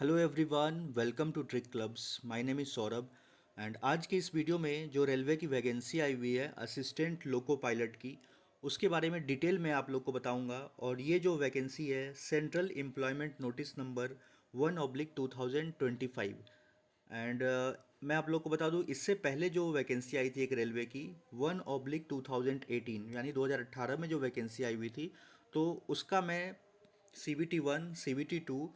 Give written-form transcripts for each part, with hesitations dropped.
Hello everyone, welcome to trick clubs. My name is Saurabh and आज की इस video में जो रेलवे की वैकेंसी आई हुई है असिस्टेंट लोको पायलट की, उसके बारे में डिटेल में आप लोग को बताऊंगा। और ये जो वैकेंसी है central employment notice number 1/2025। And मैं आप लोग को बता दूं, इससे पहले जो वैकेंसी आई थी एक रेलवे की 1/2018 यानी 2018 में जो वैकेंसी आई हुई थी, तो उसका मैं CBT 1 CBT 2,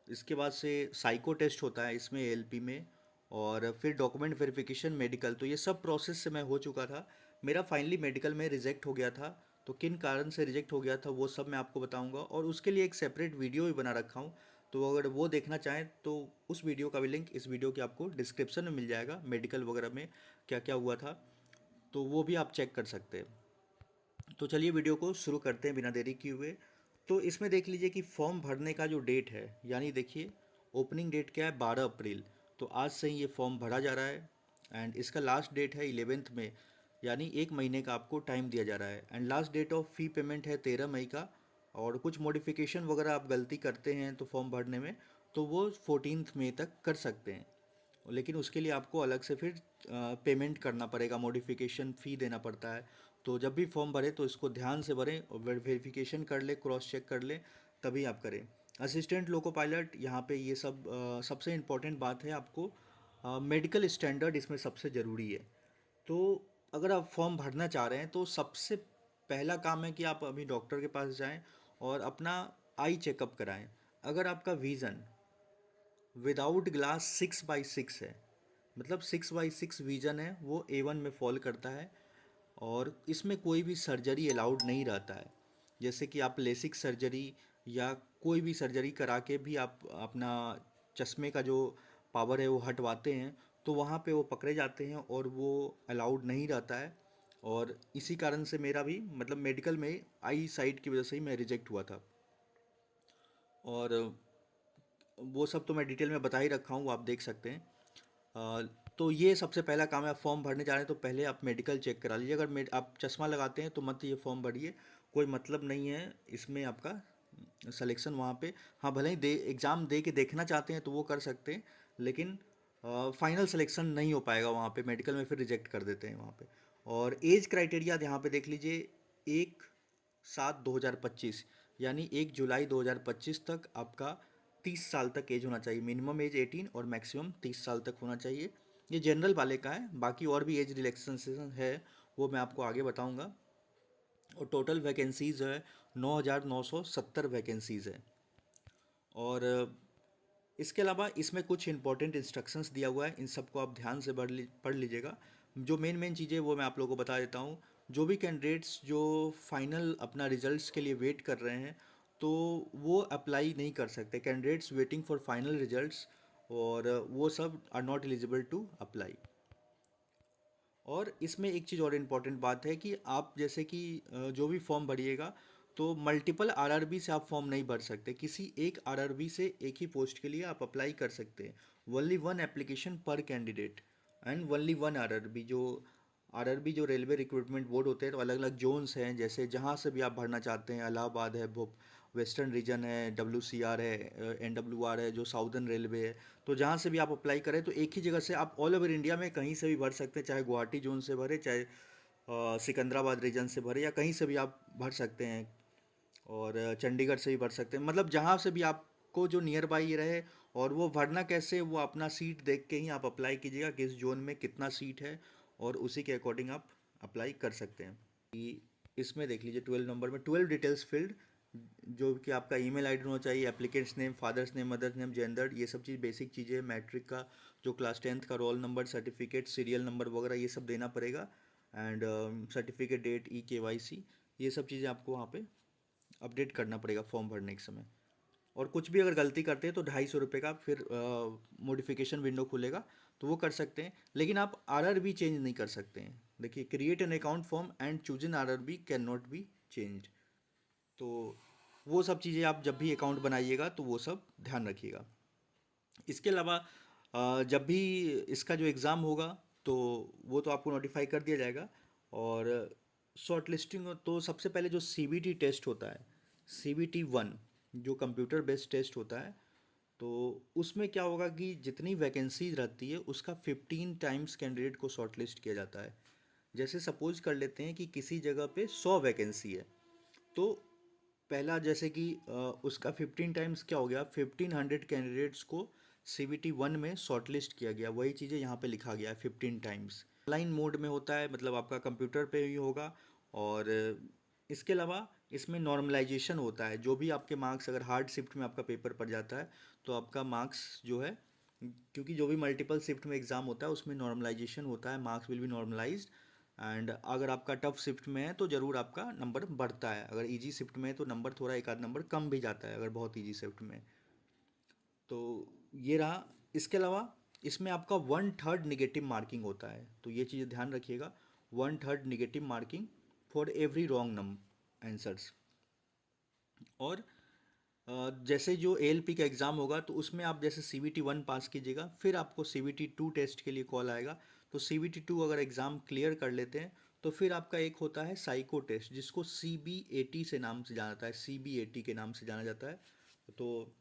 इसके बाद से साइको टेस्ट होता है इसमें ALP में, और फिर डॉक्यूमेंट वेरिफिकेशन मेडिकल, तो ये सब प्रोसेस से मैं हो चुका था। मेरा फाइनली मेडिकल में रिजेक्ट हो गया था। तो किन कारण से रिजेक्ट हो गया था वो सब मैं आपको बताऊंगा, और उसके लिए एक सेपरेट वीडियो भी बना रखा हूँ। तो अगर वो देखना चाहें तो उस वीडियो का भी लिंक इस वीडियो के आपको डिस्क्रिप्शन में मिल जाएगा, मेडिकल वगैरह में क्या क्या हुआ था, तो वो भी आप चेक कर सकते हैं। तो चलिए वीडियो को शुरू करते हैं बिना देरी किए हुए। तो इसमें देख लीजिए कि फॉर्म भरने का जो डेट है, यानी देखिए ओपनिंग डेट क्या है, 12 अप्रैल। तो आज से ही ये फॉर्म भरा जा रहा है एंड इसका लास्ट डेट है 11 मई, यानी एक महीने का आपको टाइम दिया जा रहा है। And last date of fee payment है 13 मई का। और कुछ मॉडिफिकेशन वगैरह आप गलती करते हैं तो फॉर्म भरने में, तो वो 14 मई तक कर सकते हैं। लेकिन उसके लिए आपको अलग से फिर पेमेंट करना पड़ेगा, मॉडिफिकेशन फ़ी देना पड़ता है। तो जब भी फॉर्म भरें तो इसको ध्यान से भरें और वेरिफिकेशन कर ले, क्रॉस चेक कर ले, तभी आप करें। असिस्टेंट लोको पायलट यहाँ पे ये सब सबसे इम्पोर्टेंट बात है आपको, मेडिकल स्टैंडर्ड इसमें सबसे ज़रूरी है। तो अगर आप फॉर्म भरना चाह रहे हैं तो सबसे पहला काम है कि आप अभी डॉक्टर के पास जाएं और अपना आई चेकअप कराएं। अगर आपका विज़न विदाउट ग्लास 6/6 है, मतलब 6/6 विजन है, वो A1 में फॉल करता है। और इसमें कोई भी सर्जरी अलाउड नहीं रहता है। जैसे कि आप लेसिक सर्जरी या कोई भी सर्जरी करा के भी आप अपना चश्मे का जो पावर है वो हटवाते हैं, तो वहाँ पे वो पकड़े जाते हैं और वो अलाउड नहीं रहता है। और इसी कारण से मेरा भी मतलब मेडिकल में आई साइट की वजह से ही मैं रिजेक्ट हुआ था। और वो सब तो मैं डिटेल में बता ही रखा हूँ, वो आप देख सकते हैं। तो ये सबसे पहला काम है। आप फॉर्म भरने जा रहे हैं तो पहले आप मेडिकल चेक करा लीजिए। अगर आप चश्मा लगाते हैं तो मत ये फॉर्म भरिए, कोई मतलब नहीं है इसमें आपका सिलेक्शन वहाँ पे। हाँ, भले ही दे एग्ज़ाम दे के देखना चाहते हैं तो वो कर सकते हैं, लेकिन फाइनल सिलेक्शन नहीं हो पाएगा वहाँ पे, मेडिकल में फिर रिजेक्ट कर देते हैं वहाँ पे। और एज क्राइटेरिया यहाँ पे देख लीजिए, 1/7/2025 यानी 1 जुलाई 2025 तक आपका 30 साल तक एज होना चाहिए। मिनिमम एज 18 और मैक्सिमम 30 साल तक होना चाहिए। ये जनरल वाले का है, बाकी और भी एज रिलैक्सेशन है, वो मैं आपको आगे बताऊंगा। और टोटल वैकेंसीज़ है 9,970 वैकेंसीज़ है। और इसके अलावा इसमें कुछ इंपॉर्टेंट इंस्ट्रक्शंस दिया हुआ है, इन सबको आप ध्यान से पढ़ लीजिएगा। जो मेन मेन चीज़ें वो मैं आप लोगों को बता देता हूँ। जो भी कैंडिडेट्स जो फाइनल अपना रिजल्ट्स के लिए वेट कर रहे हैं, तो वो अप्लाई नहीं कर सकते। Candidates waiting for final results और वो सब are not eligible to apply. और इसमें एक चीज़ और इम्पॉर्टेंट बात है कि आप जैसे कि जो भी फॉर्म भरिएगा, तो मल्टीपल आरआरबी से आप फॉर्म नहीं भर सकते। किसी एक आरआरबी से एक ही पोस्ट के लिए आप अप्लाई कर सकते हैं। ओनली वन एप्लीकेशन पर candidate and only one RRB. जो आरआरबी जो रेलवे रिक्रूटमेंट बोर्ड होते हैं, तो अलग अलग जोन्स हैं, जैसे जहाँ से भी आप भरना चाहते हैं, इलाहाबाद है, भोप वेस्टर्न रीजन है, WCR है, NWR है, जो साउदर्न रेलवे है। तो जहाँ से भी आप अप्लाई करें तो एक ही जगह से आप ऑल ओवर इंडिया में कहीं से भी भर सकते हैं, चाहे गुवाहाटी जोन से भरे, चाहे सिकंदराबाद रीजन से भरे, या कहीं से भी आप भर सकते हैं। और चंडीगढ़ से भी भर सकते हैं, मतलब जहाँ से भी आपको जो नियर बाई रहे। और वो भरना कैसे, वो अपना सीट देख के ही आप अप्लाई कीजिएगा, किस जोन में कितना सीट है, और उसी के अकॉर्डिंग आप अप्लाई कर सकते हैं। कि इसमें देख लीजिए 12 नंबर में 12 डिटेल्स फील्ड, जो कि आपका ईमेल आईडी होना चाहिए, applicant's name, father's name, mother's name, gender, ये सब चीज़ बेसिक चीज़ें हैं। मैट्रिक का जो क्लास 10th का roll number, certificate, serial number वगैरह ये सब देना पड़ेगा। एंड सर्टिफिकेट डेट, KYC, ये सब चीज़ें आपको वहाँ पे अपडेट करना पड़ेगा फॉर्म भरने के समय। और कुछ भी अगर गलती करते हैं तो ₹250 का फिर मॉडिफिकेशन विंडो खुलेगा, तो वो कर सकते हैं। लेकिन आप आरआरबी चेंज नहीं कर सकते हैं। देखिए, create an account form and choose in RRB can not be change. तो वो सब चीज़ें आप जब भी अकाउंट बनाइएगा तो वो सब ध्यान रखिएगा। इसके अलावा जब भी इसका जो एग्ज़ाम होगा, तो वो तो आपको नोटिफाई कर दिया जाएगा। और शॉर्ट लिस्टिंग, तो सबसे पहले जो CBT टेस्ट होता है, CBT 1, जो कंप्यूटर बेस्ड टेस्ट होता है, तो उसमें क्या होगा कि जितनी वैकेंसी रहती है उसका 15 टाइम्स कैंडिडेट को शॉर्टलिस्ट किया जाता है। जैसे सपोज कर लेते हैं कि किसी जगह पे 100 वैकेंसी है, तो पहला जैसे कि उसका 15 टाइम्स क्या हो गया, 1500 कैंडिडेट्स को CVT 1 में शॉर्टलिस्ट किया गया। वही चीज़ें यहाँ पे लिखा गया है 15 टाइम्स। ऑनलाइन मोड में होता है, मतलब आपका कंप्यूटर पे ही होगा। और इसके अलावा इसमें नॉर्मलाइजेशन होता है। जो भी आपके मार्क्स, अगर हार्ड शिफ्ट में आपका पेपर पड़ जाता है तो आपका मार्क्स जो है, क्योंकि जो भी मल्टीपल शिफ्ट में एग्ज़ाम होता है उसमें नॉर्मलाइजेशन होता है, marks will be normalized. And अगर आपका टफ शिफ्ट में है तो ज़रूर आपका नंबर बढ़ता है, अगर इजी शिफ्ट में है तो नंबर थोड़ा एक आध नंबर कम भी जाता है अगर बहुत इजी शिफ्ट में। तो ये रहा। इसके अलावा इसमें आपका 1/3 निगेटिव मार्किंग होता है, तो ये चीज़ ध्यान रखिएगा। 1/3 negative marking for every wrong number answers. और जैसे जो ALP का एग्ज़ाम होगा तो उसमें आप जैसे CVT 1 पास कीजिएगा, फिर आपको CVT 2 टेस्ट के लिए कॉल आएगा। तो CVT 2 अगर एग्ज़ाम क्लियर कर लेते हैं तो फिर आपका एक होता है साइको टेस्ट, जिसको CBAT से नाम से जाना जाता है, CBAT के नाम से जाना जाता है। तो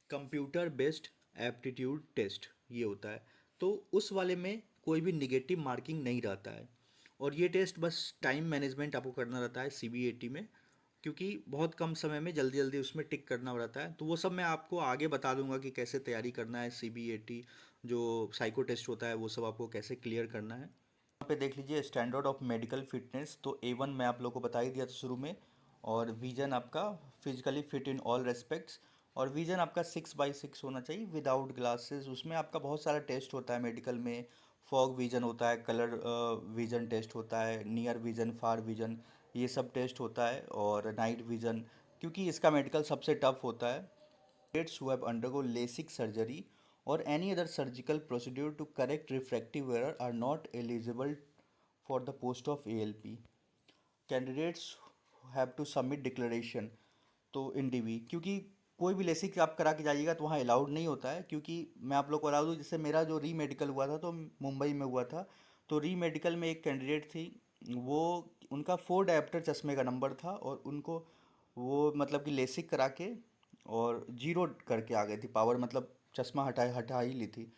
कंप्यूटर बेस्ड एप्टीट्यूड टेस्ट ये होता है। तो उस वाले में कोई भी निगेटिव मार्किंग नहीं रहता है। और ये टेस्ट बस टाइम मैनेजमेंट आपको करना रहता है CBAT में, क्योंकि बहुत कम समय में जल्दी जल्दी उसमें टिक करना रहता है। तो वो सब मैं आपको आगे बता दूंगा कि कैसे तैयारी करना है, CBAT जो साइको टेस्ट होता है वो सब आपको कैसे क्लियर करना है। यहाँ पे देख लीजिए स्टैंडर्ड ऑफ मेडिकल फिटनेस, तो A1 मैं आप लोग को बता ही दिया था शुरू में। और विजन आपका physically fit in all respects. और विजन आपका 6/6 होना चाहिए विदाउट ग्लासेस। उसमें आपका बहुत सारा टेस्ट होता है मेडिकल में। फॉग विजन होता है, कलर विजन टेस्ट होता है, नियर विजन, फार विजन, ये सब टेस्ट होता है। और नाइट विजन, क्योंकि इसका मेडिकल सबसे टफ होता है। Candidates who have undergo LASIK surgery or any other surgical procedure to correct refractive error are not eligible for the post of ALP. Candidates have to submit declaration तो इन DV, क्योंकि कोई भी LASIK आप करा के जाइएगा तो वहाँ अलाउड नहीं होता है। क्योंकि मैं आप लोग को बता दूँ, जैसे मेरा जो री मेडिकल हुआ था तो मुंबई में हुआ था। तो री मेडिकल में एक कैंडिडेट थी, वो उनका 4 डायप्टर चश्मे का नंबर था, और उनको वो मतलब कि लेसिक करा के और जीरो करके आ गई थी पावर, मतलब चश्मा हटा ही ली थी।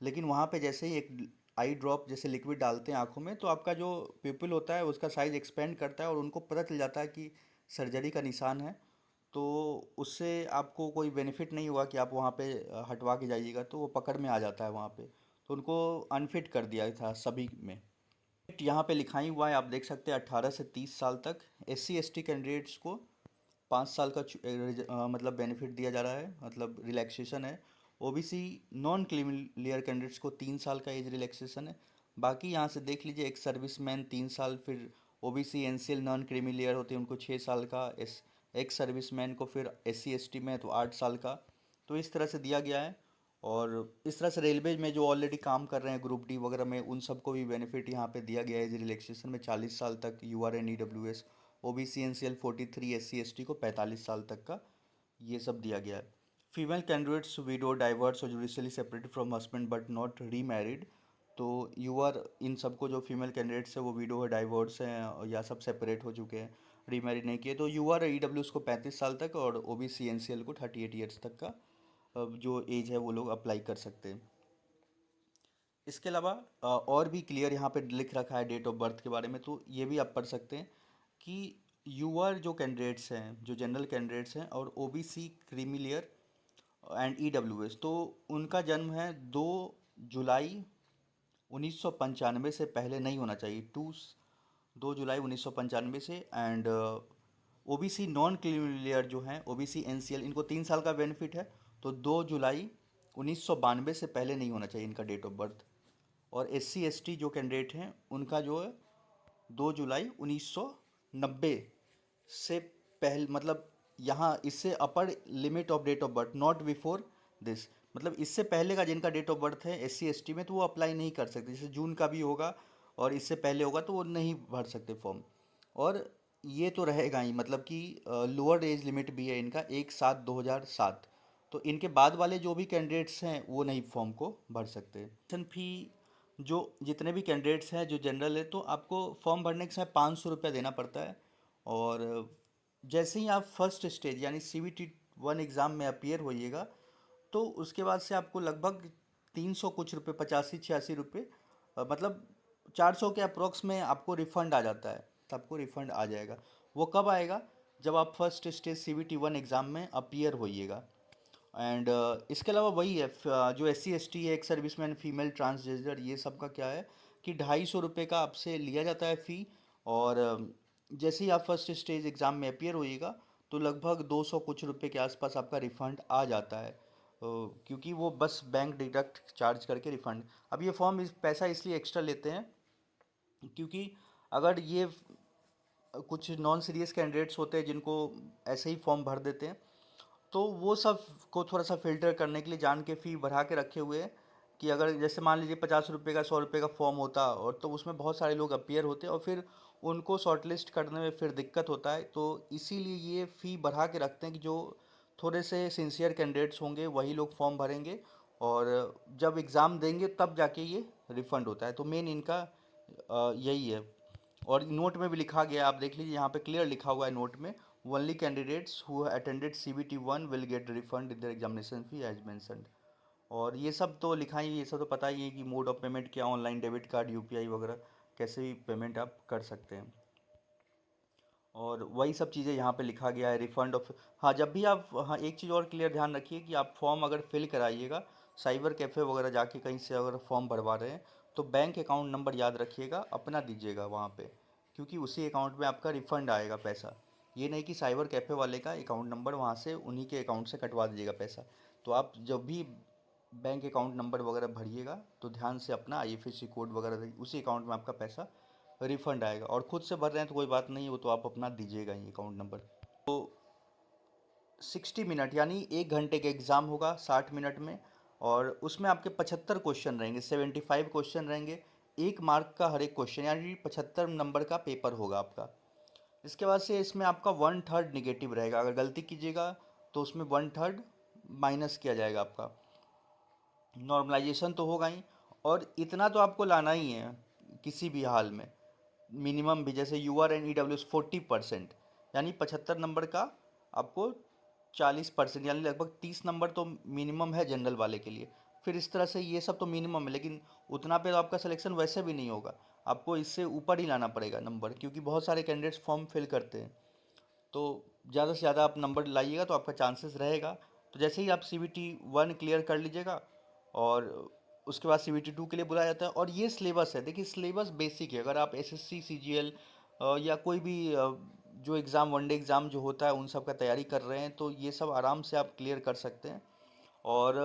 लेकिन वहाँ पे जैसे ही एक आई ड्रॉप जैसे लिक्विड डालते हैं आँखों में, तो आपका जो पिupil होता है उसका साइज एक्सपेंड करता है और उनको पता चल जाता है कि सर्जरी का निशान है। तो उससे आपको कोई बेनिफिट नहीं हुआ कि आप वहाँ पे हटवा के जाइएगा, तो वो पकड़ में आ जाता है वहाँ पे। तो उनको अनफिट कर दिया था सभी में। यहाँ पे लिखाई हुआ है, आप देख सकते हैं 18 से 30 साल तक। SC ST कैंडिडेट्स को 5 साल का मतलब बेनिफिट दिया जा रहा है, मतलब रिलैक्सेशन है। OBC नॉन क्रीमी कैंडिडेट्स को 3 साल का एज रिलैक्सेशन है। बाकी यहाँ से देख लीजिए, एक सर्विसमैन 3 साल, फिर OBC NCL non creamy layer होते हैं उनको 6 साल का, एक सर्विसमैन को फिर SC ST में तो 8 साल का। तो इस तरह से दिया गया है। और इस तरह से रेलवे में जो ऑलरेडी काम कर रहे हैं ग्रुप डी वगैरह में, उन सबको भी बेनिफिट यहाँ पे दिया गया है एज रिलैक्सेशन में। 40 साल तक UR and EWS, OBC NCL 43, SC ST को 45 साल तक का ये सब दिया गया है। फीमेल कैंडिडेट्स विडो, डाइवर्स और judicially separated from husband but not remarried. तो UR इन सबको, जो फीमेल कैंडिडेट्स है वो विडो है, डाइवर्स हैं, या सब सेपरेट हो चुके हैं, रीमैरिड नहीं किए, तो UR और EWS को 35 साल तक और OBC NCL को 38 ईयर्स तक का जो एज है वो लोग अप्लाई कर सकते हैं। इसके अलावा और भी क्लियर यहाँ पे लिख रखा है डेट ऑफ बर्थ के बारे में, तो ये भी आप पढ़ सकते हैं कि यूआर जो कैंडिडेट्स हैं, जो जनरल कैंडिडेट्स हैं, और OBC creamy layer and EWS, तो उनका जन्म है 2 जुलाई 1995 से पहले नहीं होना चाहिए। 2 जुलाई 1995 से। एंड OBC नॉन क्रीमिलियर जो हैं, OBC NCL, इनको 3 साल का बेनिफिट है। तो 2 जुलाई 1992 से पहले नहीं होना चाहिए इनका डेट ऑफ बर्थ। और SC ST जो कैंडिडेट हैं उनका जो है 2 जुलाई 1990 से पहले, मतलब यहाँ इससे upper limit of date of birth not before this, मतलब इससे पहले का जिनका डेट ऑफ बर्थ है SC ST में, तो वो अप्लाई नहीं कर सकते। जैसे जून का भी होगा और इससे पहले होगा तो वो नहीं भर सकते फॉर्म। और ये तो रहेगा ही, मतलब कि लोअर एज लिमिट भी है इनका 1/7/2007। तो इनके बाद वाले जो भी कैंडिडेट्स हैं वो नहीं फॉर्म को भर सकते। एडमिशन फी जो जितने भी कैंडिडेट्स हैं जो जनरल है, तो आपको फॉर्म भरने के समय 500 रुपया देना पड़ता है। और जैसे ही आप फर्स्ट स्टेज यानी CVT 1 एग्ज़ाम में अपीयर होइएगा, तो उसके बाद से आपको लगभग 300 कुछ रुपये, 85-86 रुपये, मतलब 400 के अप्रोक्स में आपको रिफ़ंड आ जाता है। तो आपको रिफ़ंड आ जाएगा। वो कब आएगा? जब आप फर्स्ट स्टेज CBT 1 एग्ज़ाम में अपीयर होइएगा। एंड इसके अलावा वही है, जो SC ST है, एक सर्विसमैन, फीमेल, ट्रांसजेंडर, ये सब का क्या है कि 250 रुपये का आपसे लिया जाता है फ़ी। और जैसे ही आप फर्स्ट स्टेज एग्ज़ाम में अपियर होइएगा तो लगभग 200 कुछ रुपये के आसपास आपका रिफ़ंड आ जाता है। क्योंकि वो बस बैंक डिडक्ट चार्ज करके रिफ़ंड। अब ये फॉर्म पैसा इसलिए एक्स्ट्रा लेते हैं क्योंकि अगर ये कुछ नॉन सीरियस कैंडिडेट्स होते हैं जिनको ऐसे ही फॉर्म भर देते हैं, तो वो सब को थोड़ा सा फिल्टर करने के लिए जान के फ़ी बढ़ा के रखे हुए हैं कि अगर जैसे मान लीजिए 50 रुपये का, 100 रुपये का फॉर्म होता और तो उसमें बहुत सारे लोग अपीयर होते और फिर उनको शॉर्टलिस्ट करने में फिर दिक्कत होता है। तो इसीलिए ये फ़ी बढ़ा के रखते हैं कि जो थोड़े से सिंसियर कैंडिडेट्स होंगे वही लोग फॉर्म भरेंगे, और जब एग्ज़ाम देंगे तब जाके ये रिफ़ंड होता है। तो मेन इनका यही है। और नोट में भी लिखा गया, आप देख लीजिए, यहाँ पे क्लियर लिखा हुआ है नोट में, only candidates who attended CBT 1 will get refund in their examination fee as mentioned. और ये सब तो लिखा ही, ये सब तो पता ही है कि मोड ऑफ पेमेंट क्या, ऑनलाइन डेबिट कार्ड, UPI वगैरह कैसे भी पेमेंट आप कर सकते हैं। और वही सब चीज़ें यहाँ पे लिखा गया है, रिफंड ऑफ। हाँ, जब भी आप, हाँ, एक चीज़ और क्लियर ध्यान रखिए कि आप फॉर्म अगर फिल कराइएगा साइबर कैफ़े वगैरह जाके कहीं से अगर फॉर्म भरवा रहे हैं, तो बैंक अकाउंट नंबर याद रखिएगा, अपना दीजिएगा वहाँ पे, क्योंकि उसी अकाउंट में आपका रिफ़ंड आएगा पैसा। ये नहीं कि साइबर कैफ़े वाले का अकाउंट नंबर वहाँ से उन्हीं के अकाउंट से कटवा दीजिएगा पैसा। तो आप जब भी बैंक अकाउंट नंबर वगैरह भरिएगा तो ध्यान से अपना IFSC कोड वगैरह उसी अकाउंट में आपका पैसा रिफंड आएगा। और खुद से भर रहे हैं तो कोई बात नहीं, वो तो आप अपना दीजिएगा ही अकाउंट नंबर। तो 60 मिनट यानी 1 घंटे का एग्ज़ाम होगा 60 मिनट में, और उसमें आपके 75 क्वेश्चन रहेंगे, 75 क्वेश्चन रहेंगे। 1 मार्क का हर एक क्वेश्चन, यानी 75 नंबर का पेपर होगा आपका। इसके बाद से इसमें आपका 1/3 निगेटिव रहेगा, अगर गलती कीजिएगा तो उसमें 1/3 माइनस किया जाएगा आपका। नॉर्मलाइजेशन तो होगा ही, और इतना तो आपको लाना ही है किसी भी हाल में, मिनिमम भी। जैसे UR and EWS 40%, यानी 75 नंबर का आपको 40%, यानी लगभग 30 नंबर तो मिनिमम है जनरल वाले के लिए। फिर इस तरह से ये सब तो मिनिमम है, लेकिन उतना पे तो आपका सिलेक्शन वैसे भी नहीं होगा, आपको इससे ऊपर ही लाना पड़ेगा नंबर, क्योंकि बहुत सारे कैंडिडेट्स फॉर्म फिल करते हैं। तो ज़्यादा से ज़्यादा आप नंबर लाइएगा तो आपका चांसेस रहेगा। तो जैसे ही आप CBT 1 क्लियर कर लीजिएगा, और उसके बाद CBT 2 के लिए बुलाया जाता है। और ये सिलेबस है, देखिए सिलेबस बेसिक है। अगर आप SSC CGL या कोई भी जो एग्ज़ाम, वनडे एग्ज़ाम जो होता है उन सब का तैयारी कर रहे हैं, तो ये सब आराम से आप क्लियर कर सकते हैं। और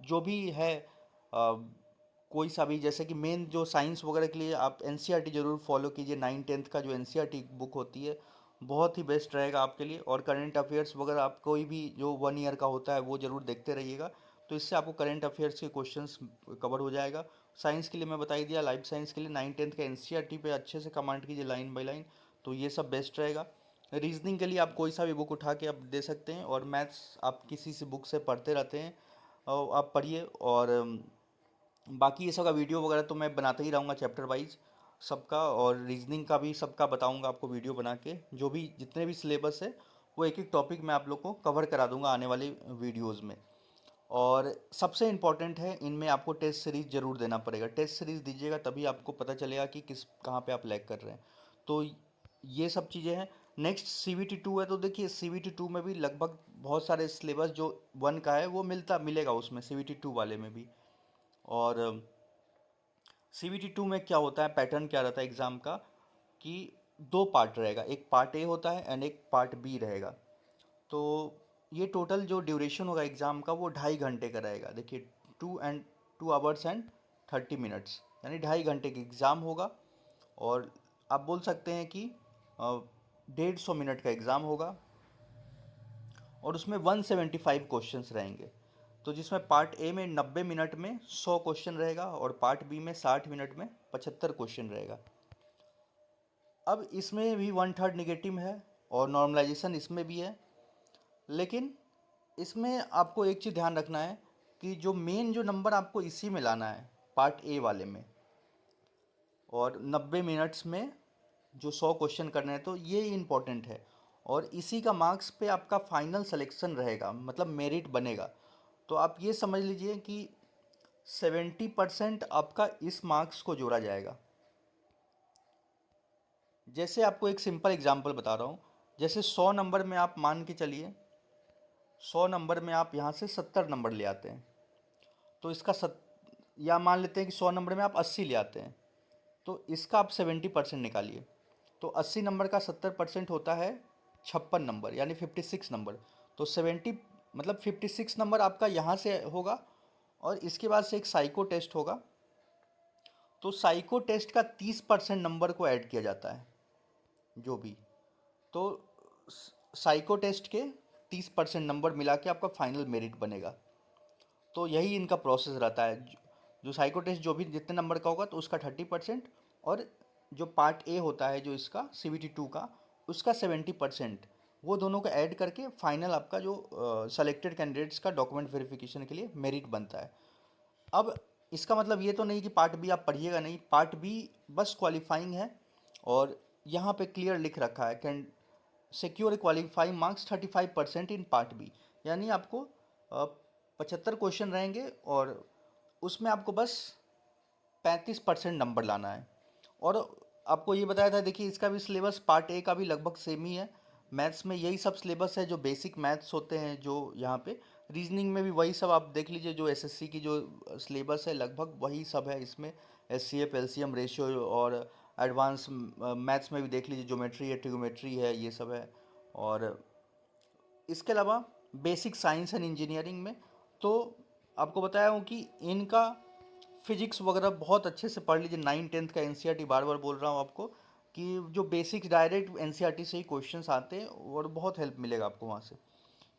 जो भी है, कोई सा भी, जैसे कि मेन जो साइंस वगैरह के लिए आप NCERT जरूर फॉलो कीजिए। 9th-10th का जो NCERT बुक होती है बहुत ही बेस्ट रहेगा आपके लिए। और करंट अफेयर्स वगैरह आप कोई भी जो 1 ईयर का होता है वो ज़रूर देखते रहिएगा, तो इससे आपको करंट अफेयर्स के क्वेश्चंस कवर हो जाएगा। साइंस के लिए मैं बता ही दिया, लाइफ साइंस के लिए 9th-10th का NCERT पे अच्छे से कमांड कीजिए लाइन बाय लाइन, तो ये सब बेस्ट रहेगा। रीजनिंग के लिए आप कोई सा भी बुक उठा के आप दे सकते हैं, और मैथ्स आप किसी से बुक से पढ़ते रहते हैं, आप पढ़िए। और बाकी ये सब का वीडियो वगैरह तो मैं बनाता ही रहूँगा चैप्टर वाइज सबका, और रीजनिंग का भी सबका बताऊँगा आपको वीडियो बना के। जो भी जितने भी सिलेबस है वो एक एक टॉपिक मैं आप लोग को कवर करा दूंगा आने वाली वीडियोज़ में। और सबसे इम्पॉर्टेंट है, इनमें आपको टेस्ट सीरीज ज़रूर देना पड़ेगा। टेस्ट सीरीज दीजिएगा तभी आपको पता चलेगा कि किस कहाँ पे आप लैग कर रहे हैं। तो ये सब चीज़ें हैं। नेक्स्ट CBT 2 है, तो देखिए CBT 2 में भी लगभग बहुत सारे सिलेबस जो 1 का है वो मिलेगा उसमें, CBT 2 वाले में भी। और CBT 2 में क्या होता है, पैटर्न क्या रहता है एग्ज़ाम का, कि 2 पार्ट रहेगा, एक पार्ट A होता है एंड एक पार्ट B रहेगा। तो ये टोटल जो ड्यूरेशन होगा एग्ज़ाम का वो 2.5 घंटे का रहेगा। देखिए 2 hours and 30 minutes, यानी 2.5 घंटे का एग्ज़ाम होगा। और आप बोल सकते हैं कि 150 मिनट का एग्ज़ाम होगा, और उसमें 175 क्वेश्चंस रहेंगे। तो जिसमें पार्ट ए में 90 मिनट में 100 क्वेश्चन रहेगा, और पार्ट बी में 60 मिनट में 75 क्वेश्चन रहेगा। अब इसमें भी 1/3 निगेटिव है, और नॉर्मलाइजेशन इसमें भी है। लेकिन इसमें आपको एक चीज़ ध्यान रखना है कि जो मेन जो नंबर आपको इसी में लाना है, पार्ट ए वाले में, और 90 मिनट्स में जो 100 क्वेश्चन करने हैं, तो ये इम्पोर्टेंट है। और इसी का मार्क्स पे आपका फाइनल सिलेक्शन रहेगा, मतलब मेरिट बनेगा। तो आप ये समझ लीजिए कि 70% आपका इस मार्क्स को जोड़ा जाएगा। जैसे आपको एक सिंपल एग्जांपल बता रहा हूँ, जैसे 100 नंबर में आप मान के चलिए, 100 नंबर में आप यहाँ से 70 नंबर ले आते हैं, तो इसका या मान लेते हैं कि 100 नंबर में आप 80 ले आते हैं, तो इसका आप 70% निकालिए। तो 80 नंबर का 70% होता है 56 नंबर, यानी 56 नंबर। तो 70 मतलब 56 नंबर आपका यहाँ से होगा, और इसके बाद से एक साइको टेस्ट होगा। तो साइको टेस्ट का 30% नंबर को ऐड किया जाता है जो भी। तो साइको टेस्ट के 30% नंबर मिला के आपका फाइनल मेरिट बनेगा। तो यही इनका प्रोसेस रहता है। जो साइको टेस्ट जो भी जितने नंबर का होगा तो उसका 30%, और जो पार्ट ए होता है जो इसका CBT 2 का, उसका 70%, वो दोनों को ऐड करके फाइनल आपका जो सेलेक्टेड कैंडिडेट्स का डॉक्यूमेंट वेरिफिकेशन के लिए मेरिट बनता है। अब इसका मतलब ये तो नहीं कि पार्ट बी आप पढ़िएगा नहीं, पार्ट बी बस क्वालिफाइंग है। और यहाँ पे क्लियर लिख रखा है, can secure qualifying marks 35% in part B, यानी आपको 75 क्वेश्चन रहेंगे, और उसमें आपको बस 35% नंबर लाना है। और आपको ये बताया था, देखिए इसका भी सिलेबस पार्ट ए का भी लगभग सेम ही है। मैथ्स में यही सब सिलेबस है जो बेसिक मैथ्स होते हैं जो यहाँ पे। रीजनिंग में भी वही सब आप देख लीजिए, जो एसएससी की जो सिलेबस है लगभग वही सब है इसमें। एचसीएफ एलसीएम रेशियो, और एडवांस मैथ्स में भी देख लीजिए, ज्योमेट्री है, ट्रिग्नोमेट्री है, ये सब है। और इसके अलावा बेसिक साइंस एंड इंजीनियरिंग में तो आपको बताया हूँ कि इनका फिजिक्स वगैरह बहुत अच्छे से पढ़ लीजिए। 9-10 का एनसीईआरटी बार बार बोल रहा हूँ आपको, कि जो बेसिक डायरेक्ट एनसीईआरटी से ही क्वेश्चंस आते हैं, और बहुत हेल्प मिलेगा आपको वहाँ से।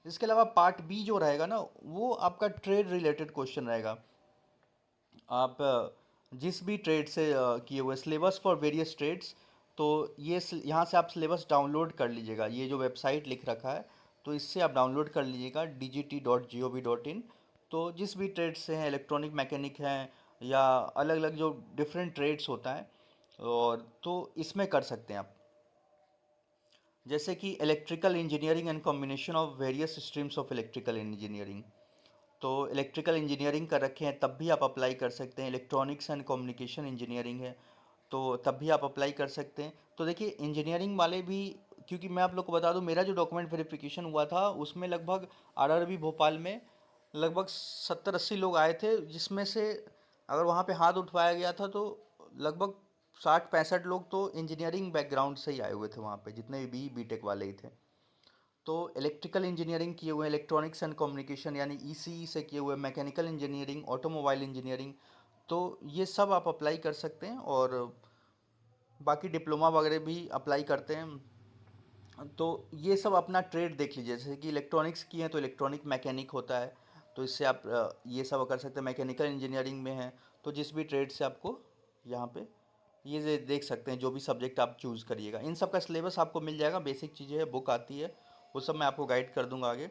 इसके अलावा पार्ट बी जो रहेगा ना, वो आपका ट्रेड रिलेटेड क्वेश्चन रहेगा। आप जिस भी ट्रेड से किए हुए सिलेबस फॉर वेरियस ट्रेड्स, तो ये यहाँ से आप सिलेबस डाउनलोड कर लीजिएगा। ये जो वेबसाइट लिख रखा है, तो इससे आप डाउनलोड कर लीजिएगा dgt.gov.in। तो जिस भी ट्रेड से हैं, इलेक्ट्रॉनिक मैकेनिक हैं, या अलग अलग जो डिफरेंट ट्रेड्स होता है, और तो इसमें कर सकते हैं आप। जैसे कि electrical engineering and combination of various streams of electrical engineering, तो इलेक्ट्रिकल इंजीनियरिंग कर रखे हैं तब भी आप अप्लाई कर सकते हैं। इलेक्ट्रॉनिक्स एंड कम्युनिकेशन इंजीनियरिंग है, तो तब भी आप अप्लाई कर सकते हैं। तो देखिए इंजीनियरिंग वाले भी, क्योंकि मैं आप लोग को बता दूं, मेरा जो डॉक्यूमेंट वेरिफिकेशन हुआ था उसमें लगभग आरआरबी भोपाल में लगभग 70-80 लोग आए थे, जिसमें से अगर वहाँ पे हाथ उठवाया गया था तो लगभग 60-65 लोग तो इंजीनियरिंग बैकग्राउंड से ही आए हुए थे वहाँ पे, जितने भी बीटेक वाले ही थे। तो इलेक्ट्रिकल इंजीनियरिंग किए हुए हैं, इलेक्ट्रॉनिक्स एंड कम्युनिकेशन यानी ईसीई से किए हुए, मैकेनिकल इंजीनियरिंग, ऑटोमोबाइल इंजीनियरिंग, तो ये सब आप अप्लाई कर सकते हैं। और बाकी डिप्लोमा वगैरह भी अप्लाई करते हैं। तो ये सब अपना ट्रेड देख लीजिए, जैसे कि इलेक्ट्रॉनिक्स की हैं तो इलेक्ट्रॉनिक मैकेनिक होता है, तो इससे आप ये सब कर सकते हैं। मैकेनिकल इंजीनियरिंग में है तो जिस भी ट्रेड से आपको यहाँ पे ये देख सकते हैं, जो भी सब्जेक्ट आप चूज़ करिएगा। इन सब का सिलेबस आपको मिल जाएगा, बेसिक चीज़ें हैं, बुक आती है, वो सब मैं आपको गाइड कर दूंगा आगे।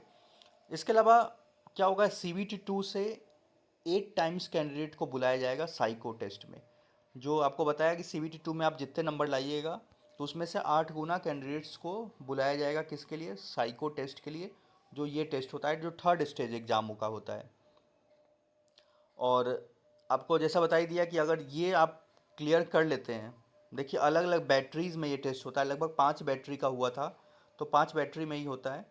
इसके अलावा क्या होगा, CBT 2 से 8 टाइम्स कैंडिडेट को बुलाया जाएगा साइको टेस्ट में। जो आपको बताया कि CBT 2 में आप जितने नंबर लाइएगा, तो उसमें से 8 गुना कैंडिडेट्स को बुलाया जाएगा, किसके लिए, साइको टेस्ट के लिए। जो ये टेस्ट होता है, जो थर्ड स्टेज एग्जाम का होता है। और आपको जैसा बता ही दिया कि अगर ये आप क्लियर कर लेते हैं, देखिए अलग अलग बैटरीज में ये टेस्ट होता है, लगभग 5 बैटरी का हुआ था, तो 5 बैटरी में ही होता है।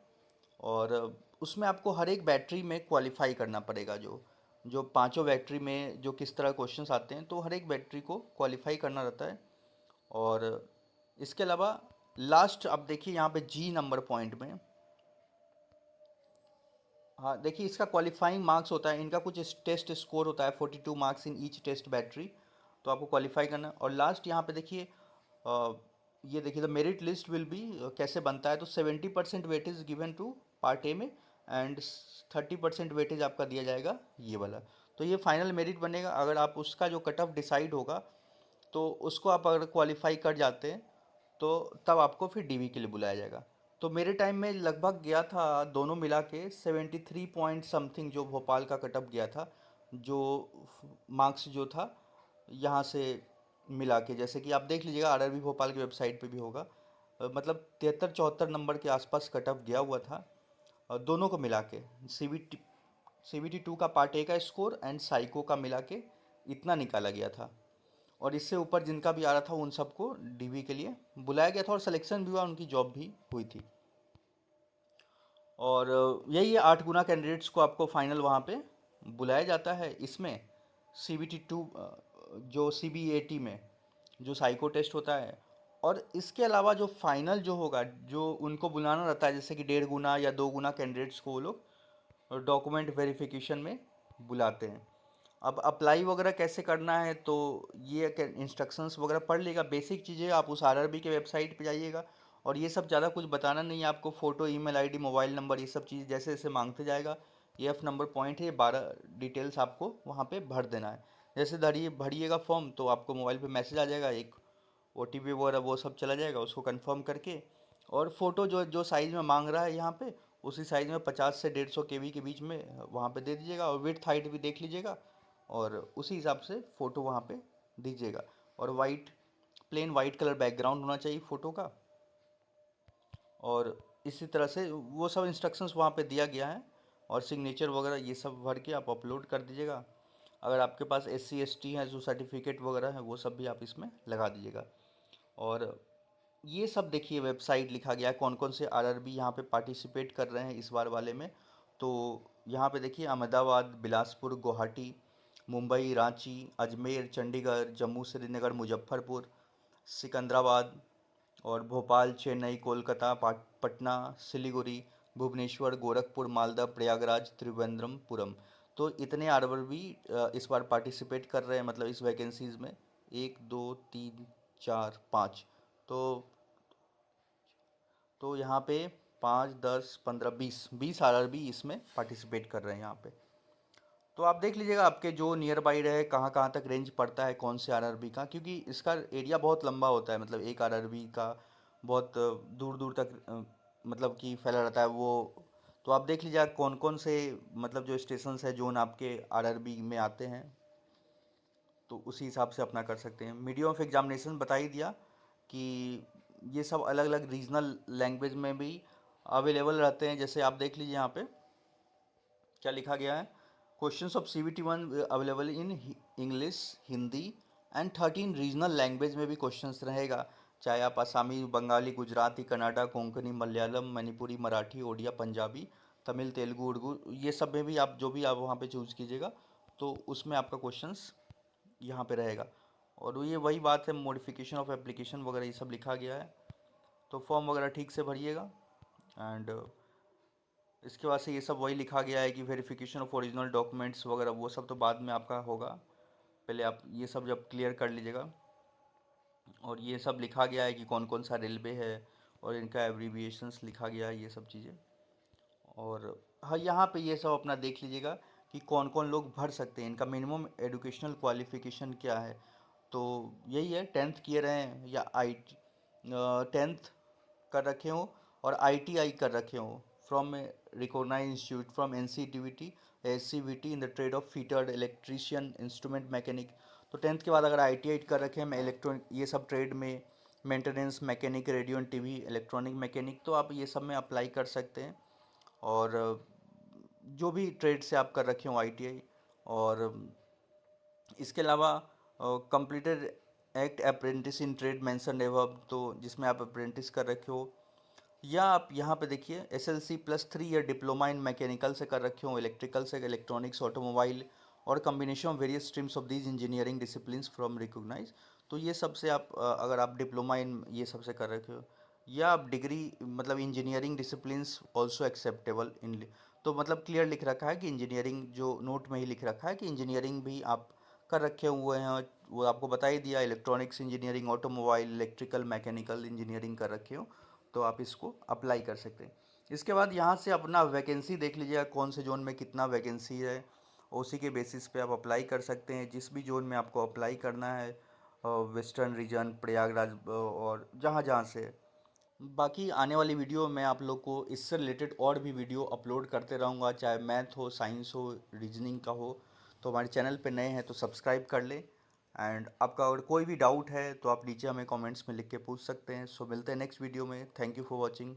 और उसमें आपको हर एक बैटरी में क्वालिफाई करना पड़ेगा। जो जो पांचों बैटरी में जो किस तरह क्वेश्चंस आते हैं, तो हर एक बैटरी को क्वालिफाई करना रहता है। और इसके अलावा लास्ट अब देखिए यहाँ पे जी नंबर पॉइंट में, हाँ देखिए इसका क्वालिफाइंग मार्क्स होता है, इनका कुछ टेस्ट स्कोर होता है 42 marks in each test battery, तो आपको क्वालिफाई करना है। और लास्ट यहाँ पे देखिए ये देखिए the merit list will be कैसे बनता है, तो 70% weightage given to part A में, एंड 30% वेटेज आपका दिया जाएगा ये वाला। तो ये फाइनल मेरिट बनेगा। अगर आप उसका जो कट ऑफ डिसाइड होगा, तो उसको आप अगर क्वालिफाई कर जाते हैं, तो तब आपको फिर डीवी के लिए बुलाया जाएगा। तो मेरे टाइम में लगभग गया था दोनों मिला के 73 पॉइंट समथिंग, जो भोपाल का कटअप गया था, जो मार्क्स जो था यहाँ से मिला के, जैसे कि आप देख लीजिएगा आरआरबी भोपाल की वेबसाइट पे भी होगा, मतलब 73-74 नंबर के आसपास कटअप गया हुआ था, दोनों को मिला के। सीबीटी CBT 2 का पार्ट ए का स्कोर एंड साइको का मिला के इतना निकाला गया था। और इससे ऊपर जिनका भी आ रहा था उन सबको डीबी के लिए बुलाया गया था और सिलेक्शन भी हुआ, उनकी जॉब भी हुई थी। और यही है, 8 गुना कैंडिडेट्स को आपको फाइनल वहाँ पे बुलाया जाता है। इसमें CBT 2 जो CBAT में जो साइको टेस्ट होता है, और इसके अलावा जो फाइनल जो होगा, जो उनको बुलाना रहता है, जैसे कि 1.5 गुना या 2 गुना कैंडिडेट्स को वो लोग डॉक्यूमेंट वेरिफिकेशन में बुलाते हैं। अब अप्लाई वगैरह कैसे करना है, तो ये इंस्ट्रक्शंस वगैरह पढ़ लेगा, बेसिक चीज़ें आप उस RRB के वेबसाइट पे जाइएगा। और ये सब ज़्यादा कुछ बताना नहीं है आपको, photo, email ID, mobile number, ये सब चीज़ जैसे जैसे मांगते जाएगा। ये F नंबर पॉइंट है, 12 डिटेल्स आपको वहाँ पे भर देना है। जैसे धरिए भरिएगा फॉर्म, तो आपको मोबाइल पे मैसेज आ जाएगा, एक OTP वगैरह वो सब चला जाएगा, उसको कंफर्म करके। और फ़ोटो जो जो साइज़ में मांग रहा है यहाँ पे, उसी साइज़ में 50 से 150 KB के बीच में वहाँ पे दे दीजिएगा, और विड्थ हाइट भी देख लीजिएगा, और उसी हिसाब से फ़ोटो वहाँ पे दीजिएगा। और प्लेन वाइट कलर बैकग्राउंड होना चाहिए फ़ोटो का। और इसी तरह से वो सब इंस्ट्रक्शंस वहाँ पे दिया गया है। और सिग्नेचर वगैरह ये सब भर के आप अपलोड कर दीजिएगा। अगर आपके पास SC ST है, जो सर्टिफिकेट वगैरह है, वो सब भी आप इसमें लगा दीजिएगा। और ये सब देखिए वेबसाइट लिखा गया है, कौन कौन से RRB यहाँ पे पार्टिसिपेट कर रहे हैं इस बार वाले में। तो यहाँ पे देखिए, अहमदाबाद, बिलासपुर, गुवाहाटी, मुंबई, रांची, अजमेर, चंडीगढ़, जम्मू श्रीनगर, मुजफ्फरपुर, सिकंदराबाद, और भोपाल, चेन्नई, कोलकाता, पटना, सिलीगुड़ी, भुवनेश्वर, गोरखपुर, मालदा, प्रयागराज, त्रिवेंद्रमपुरम। तो इतने RRB इस बार पार्टिसिपेट कर रहे हैं, मतलब इस वैकेंसीज में। 1 2 3 4 5, तो यहाँ पे 5 10 15 20 RRB इसमें पार्टिसिपेट कर रहे हैं यहाँ पे। तो आप देख लीजिएगा आपके जो नियर बाई रहे, कहाँ कहाँ तक रेंज पड़ता है कौन से RRB का, क्योंकि इसका एरिया बहुत लंबा होता है, मतलब एक RRB का बहुत दूर दूर तक मतलब कि फैला रहता है वो। तो आप देख लीजिएगा कौन कौन से, मतलब जो स्टेशंस है जोन आपके RRB में आते हैं, तो उसी हिसाब से अपना कर सकते हैं। मीडियम ऑफ एग्जामिनेशन बता ही दिया कि ये सब अलग अलग रीजनल लैंग्वेज में भी अवेलेबल रहते हैं। जैसे आप देख लीजिए यहाँ पे क्या लिखा गया है, questions of CBT 1 available in English, Hindi and 13 regional language में भी क्वेश्चंस रहेगा, चाहे आप आसामी, बंगाली, गुजराती, कन्नड़ा, कोंकणी, मलयालम, मणिपुरी, मराठी, ओडिया, पंजाबी, तमिल, तेलुगु, उर्दू, ये सब में भी आप जो भी आप वहाँ पे चूज़ कीजिएगा, तो उसमें आपका क्वेश्चंस यहाँ पे रहेगा। और ये वही बात है, मॉडिफिकेशन ऑफ एप्लीकेशन वगैरह ये सब लिखा गया है। तो फॉर्म वगैरह ठीक से भरिएगा। एंड इसके बाद से ये सब वही लिखा गया है कि वेरिफिकेशन ऑफ ओरिजिनल डॉक्यूमेंट्स वगैरह वो सब तो बाद में आपका होगा, पहले आप ये सब जब क्लियर कर लीजिएगा। और ये सब लिखा गया है कि कौन कौन सा रेलवे है, और इनका एब्रीविएशंस लिखा गया है, ये सब चीज़ें। और हाँ, यहाँ पे ये सब अपना देख लीजिएगा कि कौन कौन लोग भर सकते हैं, इनका मिनिमम एजुकेशनल क्वालिफिकेशन क्या है। तो यही है, 10th किए रहे हैं या IT 10th कर रखे हो और ITI कर रखे हो from recognise institute from NCTVT SCVT in the trade of fitter, electrician, instrument mechanic. तो 10th के बाद अगर ITI कर रखे हैं, मैं इलेक्ट्रॉनिक ये सब ट्रेड में, maintenance mechanic, radio and TV, electronic mechanic, तो आप ये सब में अप्लाई कर सकते हैं। और जो भी ट्रेड से आप कर रखे हो ITI। और इसके अलावा completed act apprentice in trade mention above, तो जिसमें आप अप्रेंटिस कर रखे हो, या आप यहाँ पे देखिए SLC+3 year diploma in mechanical से कर रखे हो, इलेक्ट्रिकल से, इलेक्ट्रॉनिक्स, ऑटोमोबाइल, और combination of various streams of these engineering disciplines from recognise. तो ये सब से आप अगर आप डिप्लोमा इन ये सब से कर रखे हो, या आप डिग्री, मतलब इंजीनियरिंग डिसिप्लिन्स ऑल्सो एक्सेप्टेबल इन, तो मतलब क्लियर लिख रखा है कि इंजीनियरिंग, जो नोट में ही लिख रखा है कि इंजीनियरिंग भी आप कर रखे हुए हैं, वो आपको बता ही दिया, electronics engineering, automobile, electrical, mechanical engineering कर रखे हो, तो आप इसको अप्लाई कर सकते हैं। इसके बाद यहाँ से अपना वैकेंसी देख लीजिएगा, कौन से जोन में कितना वैकेंसी है, उसी के बेसिस पे आप अप्लाई कर सकते हैं, जिस भी जोन में आपको अप्लाई करना है, वेस्टर्न रीजन, प्रयागराज, और जहाँ जहाँ से है। बाकी आने वाली वीडियो में आप लोग को इससे रिलेटेड और भी वीडियो अपलोड करते रहूँगा, चाहे मैथ हो, साइंस हो, रीजनिंग का हो। तो हमारे चैनल पे नए हैं तो सब्सक्राइब कर लें। एंड आपका अगर कोई भी डाउट है तो आप नीचे हमें कमेंट्स में लिख के पूछ सकते हैं। सो मिलते हैं नेक्स्ट वीडियो में। Thank you for watching.